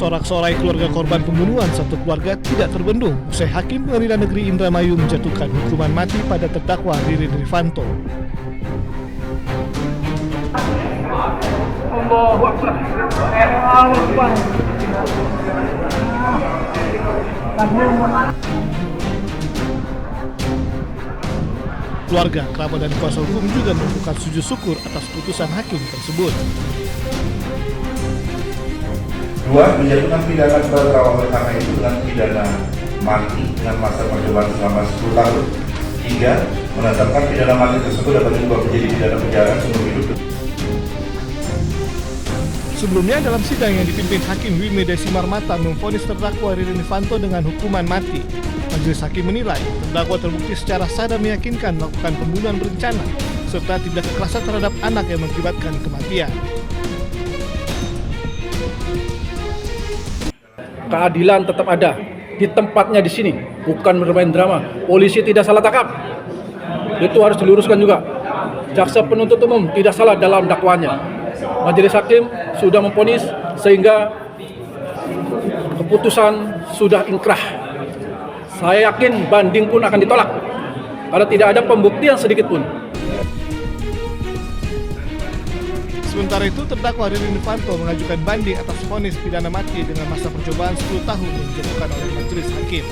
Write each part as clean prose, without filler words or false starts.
Sorak-sorai keluarga korban pembunuhan satu keluarga tidak terbendung usai Hakim Pengadilan Negeri Indramayu menjatuhkan hukuman mati pada terdakwa Ririn Rifanto. Keluarga, kerabat dan kuasa hukum juga melakukan sujud syukur atas putusan hakim tersebut. Dua, menjatuhkan pidana kepada terdakwa karena itu dengan pidana mati dengan masa percobaan selama 10 tahun. Tiga, menetapkan pidana mati tersebut dapat diubah menjadi pidana penjara seumur hidup. Sebelumnya dalam sidang yang dipimpin Hakim Wime Desimarmata memvonis terdakwa Ririn Rifanto dengan hukuman mati. Majelis Hakim menilai terdakwa terbukti secara sadar meyakinkan melakukan pembunuhan berencana serta tindak kekerasan terhadap anak yang mengakibatkan kematian. Keadilan tetap ada di tempatnya di sini, bukan bermain drama. Polisi tidak salah tangkap. Itu harus diluruskan juga. Jaksa penuntut umum tidak salah dalam dakwaannya. Majelis Hakim sudah memvonis sehingga keputusan sudah inkrah. Saya yakin banding pun akan ditolak karena tidak ada pembuktian sedikit pun. Sementara itu, terdakwa Ririn Rifanto mengajukan banding atas vonis pidana mati dengan masa percobaan 10 tahun yang dijatuhkan oleh majelis hakim.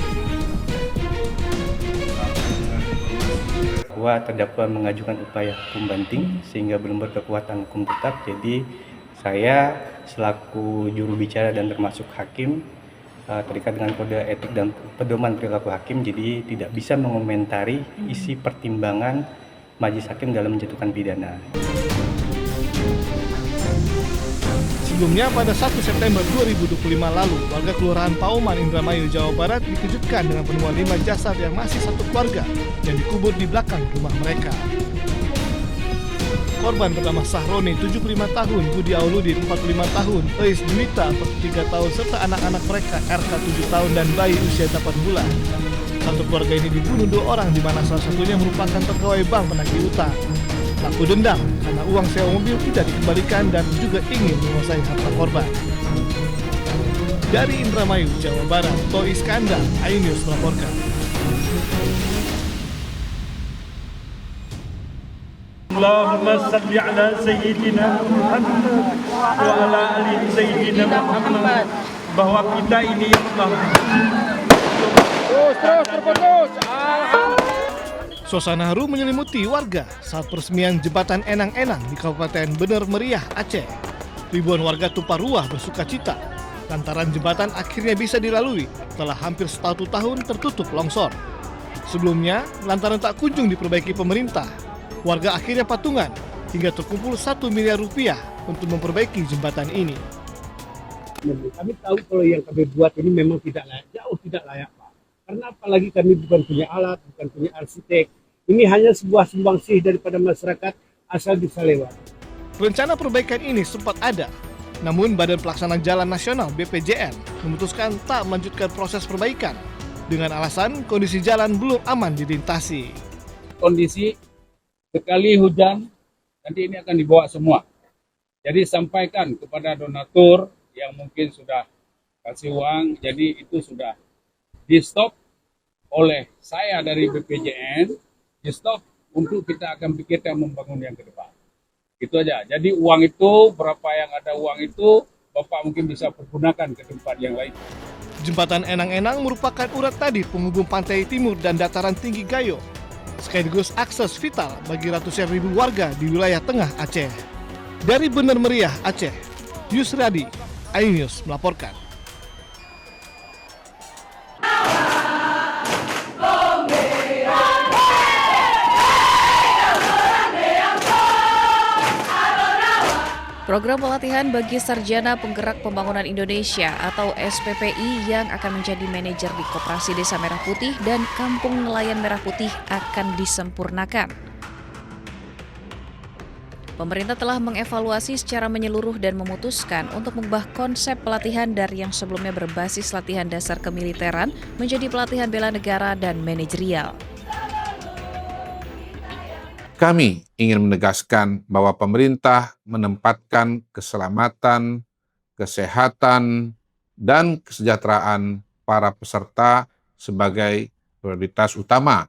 Bahwa terdakwa mengajukan upaya hukum banding sehingga belum berkekuatan hukum tetap. Jadi saya selaku juru bicara dan termasuk hakim terikat dengan kode etik dan pedoman perilaku hakim, jadi tidak bisa mengomentari isi pertimbangan majelis hakim dalam menjatuhkan pidana. Sebelumnya pada 1 September 2025 lalu, warga Kelurahan Pauman, Indramayu, Jawa Barat dikejutkan dengan penemuan 5 jasad yang masih satu keluarga yang dikubur di belakang rumah mereka. Korban bernama Sahroni, 75 tahun, Budi Auludin, 45 tahun, Eis Dwita, 43 tahun, serta anak-anak mereka, RK 7 tahun dan bayi usia 8 bulan. Satu keluarga ini dibunuh 2 orang, di mana salah satunya merupakan pegawai bank penagih utang. Pelaku dendam karena uang sewa mobil tidak dikembalikan dan juga ingin menguasai harta korban. Dari Indramayu, Jawa Barat, Toi Iskandar, iNews melaporkan. Allahumma salli ala Sayyidina Muhammad wa ala ali Sayyidina Muhammad. Bahwa kita ini Suasana haru menyelimuti warga saat peresmian jembatan Enang-Enang di Kabupaten Bener Meriah, Aceh. Ribuan warga tumpah ruah bersuka cita lantaran jembatan akhirnya bisa dilalui setelah hampir 1 tahun tertutup longsor. Sebelumnya, lantaran tak kunjung diperbaiki pemerintah, warga akhirnya patungan hingga terkumpul 1 miliar rupiah untuk memperbaiki jembatan ini. Kami tahu kalau yang kami buat ini memang tidak layak, jauh tidak layak, Pak. Karena apalagi kami bukan punya alat, bukan punya arsitek. Ini hanya sebuah sumbangsih daripada masyarakat asal bisa lewat. Rencana perbaikan ini sempat ada, namun Badan Pelaksana Jalan Nasional BPJN memutuskan tak melanjutkan proses perbaikan dengan alasan kondisi jalan belum aman dilintasi. Kondisi sekali hujan, nanti ini akan dibawa semua. Jadi sampaikan kepada donatur yang mungkin sudah kasih uang, jadi itu sudah di-stop oleh saya dari BPJN, di-stop untuk kita akan pikirkan membangun yang ke depan. Itu aja. Jadi uang itu, berapa yang ada uang itu, Bapak mungkin bisa pergunakan ke tempat yang lain. Jembatan Enang-Enang merupakan urat tadi penghubung pantai timur dan dataran tinggi Gayo, sekaligus akses vital bagi ratusan ribu warga di wilayah tengah Aceh. Dari Bener Meriah, Aceh, Yusradi, iNews melaporkan. Program pelatihan bagi Sarjana Penggerak Pembangunan Indonesia atau SPPI yang akan menjadi manajer di Koperasi Desa Merah Putih dan Kampung Nelayan Merah Putih akan disempurnakan. Pemerintah telah mengevaluasi secara menyeluruh dan memutuskan untuk mengubah konsep pelatihan dari yang sebelumnya berbasis latihan dasar kemiliteran menjadi pelatihan bela negara dan manajerial. Kami ingin menegaskan bahwa pemerintah menempatkan keselamatan, kesehatan, dan kesejahteraan para peserta sebagai prioritas utama.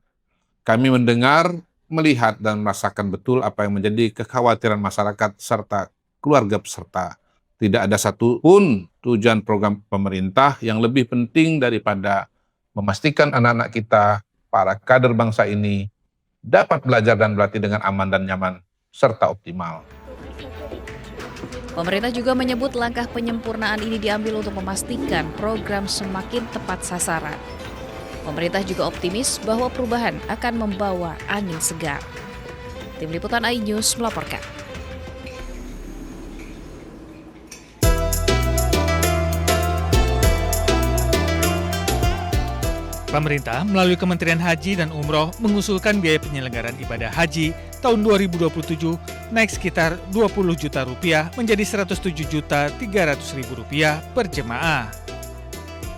Kami mendengar, melihat, dan merasakan betul apa yang menjadi kekhawatiran masyarakat serta keluarga peserta. Tidak ada satupun tujuan program pemerintah yang lebih penting daripada memastikan anak-anak kita, para kader bangsa ini, dapat belajar dan berlatih dengan aman dan nyaman, serta optimal. Pemerintah juga menyebut langkah penyempurnaan ini diambil untuk memastikan program semakin tepat sasaran. Pemerintah juga optimis bahwa perubahan akan membawa angin segar. Tim Liputan iNews melaporkan. Pemerintah melalui Kementerian Haji dan Umroh mengusulkan biaya penyelenggaraan ibadah haji tahun 2027 naik sekitar Rp20 juta menjadi Rp107.300.000 per jemaah.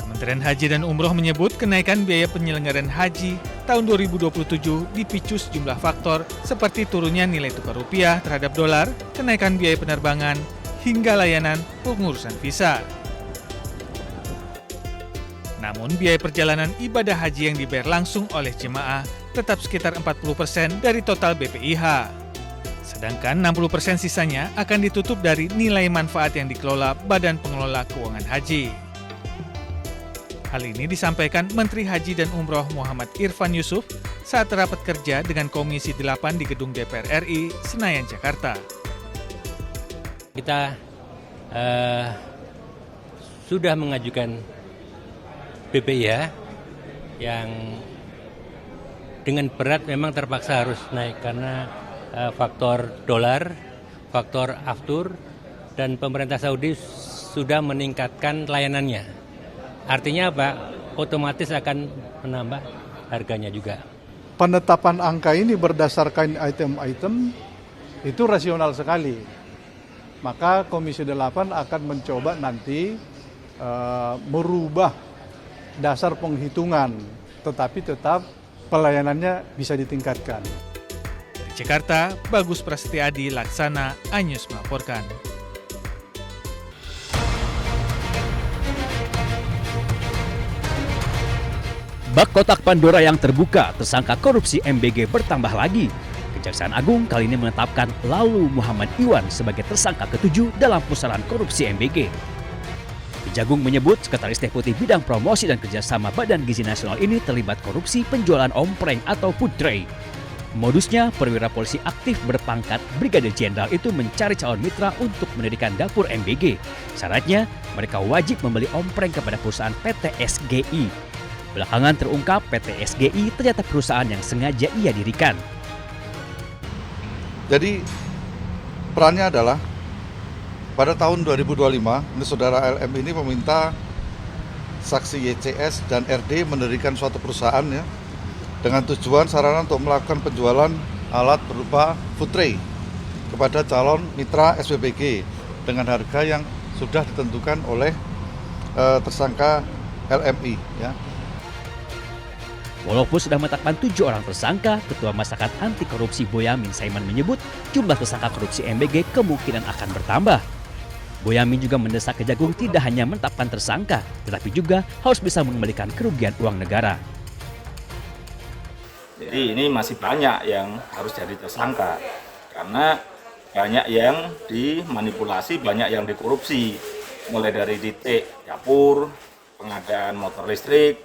Kementerian Haji dan Umroh menyebut kenaikan biaya penyelenggaraan haji tahun 2027 dipicu sejumlah faktor seperti turunnya nilai tukar rupiah terhadap dolar, kenaikan biaya penerbangan, hingga layanan pengurusan visa. Namun biaya perjalanan ibadah haji yang dibayar langsung oleh jemaah tetap sekitar 40% dari total BPIH. Sedangkan 60% sisanya akan ditutup dari nilai manfaat yang dikelola Badan Pengelola Keuangan Haji. Hal ini disampaikan Menteri Haji dan Umroh Muhammad Irfan Yusuf saat rapat kerja dengan Komisi 8 di Gedung DPR RI, Senayan, Jakarta. Kita sudah mengajukan BPIH yang dengan berat memang terpaksa harus naik karena faktor dolar, faktor aftur, dan pemerintah Saudi sudah meningkatkan layanannya. Artinya apa? Otomatis akan menambah harganya juga. Penetapan angka ini berdasarkan item-item itu rasional sekali. Maka Komisi 8 akan mencoba nanti merubah dasar penghitungan, tetapi tetap pelayanannya bisa ditingkatkan. Dari Jakarta, Bagus Prasetyadi Laksana, iNews melaporkan. Bak kotak Pandora yang terbuka, tersangka korupsi MBG bertambah lagi. Kejaksaan Agung kali ini menetapkan Lalu Muhammad Iwan sebagai tersangka ke-7 dalam pusaran korupsi MBG. Kejagung menyebut Sekretaris Deputi Bidang Promosi dan Kerjasama Badan Gizi Nasional ini terlibat korupsi penjualan ompreng atau food tray. Modusnya, perwira polisi aktif berpangkat Brigadir Jenderal itu mencari calon mitra untuk mendirikan dapur MBG. Syaratnya, mereka wajib membeli ompreng kepada perusahaan PT SGI. Belakangan terungkap PT SGI ternyata perusahaan yang sengaja ia dirikan. Jadi perannya adalah pada tahun 2025, saudara LM ini meminta saksi YCS dan RD mendirikan suatu perusahaan ya, dengan tujuan sarana untuk melakukan penjualan alat berupa food tray kepada calon mitra SPBG dengan harga yang sudah ditentukan oleh tersangka LMI. Ya. Walaupun sudah menetapkan 7 orang tersangka, Ketua Masyarakat Anti Korupsi Boyamin Saiman menyebut jumlah tersangka korupsi MBG kemungkinan akan bertambah. Boyamin juga mendesak Kejagung tidak hanya menetapkan tersangka, tetapi juga harus bisa mengembalikan kerugian uang negara. Jadi ini masih banyak yang harus jadi tersangka, karena banyak yang dimanipulasi, banyak yang dikorupsi, mulai dari titik dapur, pengadaan motor listrik,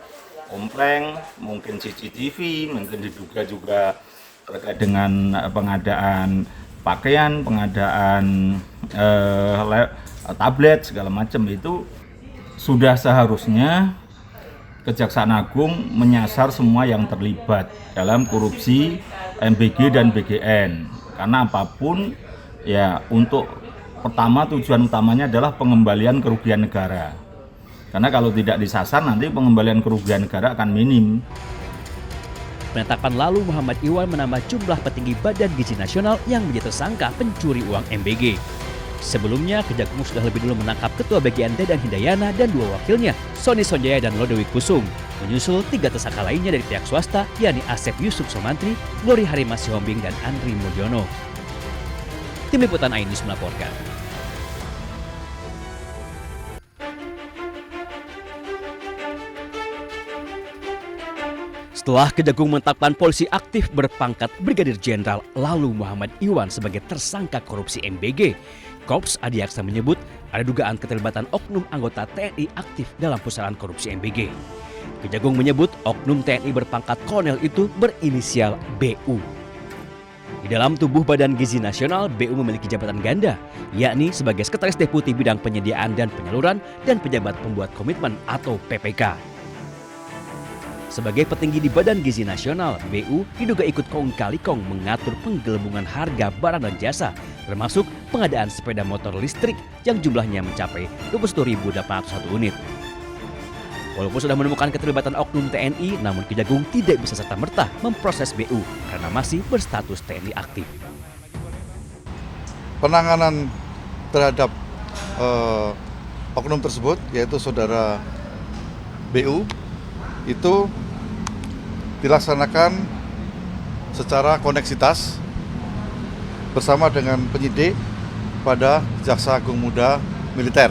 ompreng, mungkin CCTV, mungkin diduga juga terkait dengan pengadaan pakaian, pengadaan tablet, segala macam. Itu sudah seharusnya Kejaksaan Agung menyasar semua yang terlibat dalam korupsi MBG dan BGN. Karena apapun ya, untuk pertama tujuan utamanya adalah pengembalian kerugian negara. Karena kalau tidak disasar nanti pengembalian kerugian negara akan minim. Penetapan Lalu Muhammad Iwan menambah jumlah petinggi Badan Gizi Nasional yang menjadi tersangka pencuri uang MBG. Sebelumnya, Kejagung sudah lebih dulu menangkap Ketua BGN Dedan Hindayana dan 2 wakilnya, Sony Sonjaya dan Lodewijk Kusum. Menyusul 3 tersangka lainnya dari pihak swasta, yakni Asep Yusuf Somantri, Glory Harima Sihombing, dan Andri Mulyono. Tim Liputan iNews melaporkan. Setelah Kejagung menetapkan polisi aktif berpangkat Brigadir Jenderal Lalu Muhammad Iwan sebagai tersangka korupsi MBG, Korps Adiaksa menyebut ada dugaan keterlibatan oknum anggota TNI aktif dalam pusaran korupsi MBG. Kejagung menyebut oknum TNI berpangkat kolonel itu berinisial BU. Di dalam tubuh Badan Gizi Nasional, BU memiliki jabatan ganda, yakni sebagai Sekretaris Deputi Bidang Penyediaan dan Penyaluran dan Pejabat Pembuat Komitmen atau PPK. Sebagai petinggi di Badan Gizi Nasional, BU diduga ikut kong kali kong mengatur penggelembungan harga barang dan jasa, termasuk pengadaan sepeda motor listrik yang jumlahnya mencapai 21.801 unit. Walaupun sudah menemukan keterlibatan oknum TNI, namun Kejagung tidak bisa serta-merta memproses BU karena masih berstatus TNI aktif. Penanganan terhadap oknum tersebut, yaitu saudara BU, itu dilaksanakan secara koneksitas bersama dengan penyidik pada Jaksa Agung Muda Militer.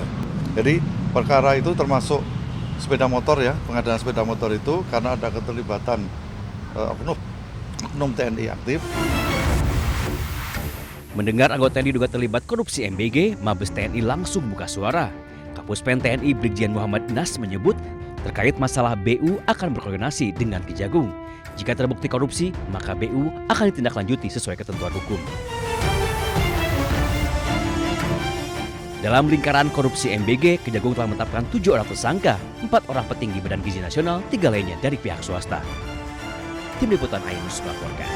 Jadi perkara itu termasuk sepeda motor ya, pengadaan sepeda motor itu karena ada keterlibatan oknum TNI aktif. Mendengar anggota yang diduga terlibat korupsi MBG, Mabes TNI langsung buka suara. Kapuspen TNI Brigjen Muhammad Nas menyebut terkait masalah BU akan berkoordinasi dengan Kejagung. Jika terbukti korupsi, maka BU akan ditindaklanjuti sesuai ketentuan hukum. Dalam lingkaran korupsi MBG, Kejagung telah menetapkan 7 orang tersangka, 4 orang petinggi Badan Gizi Nasional, 3 lainnya dari pihak swasta. Tim Liputan Ainus melaporkan.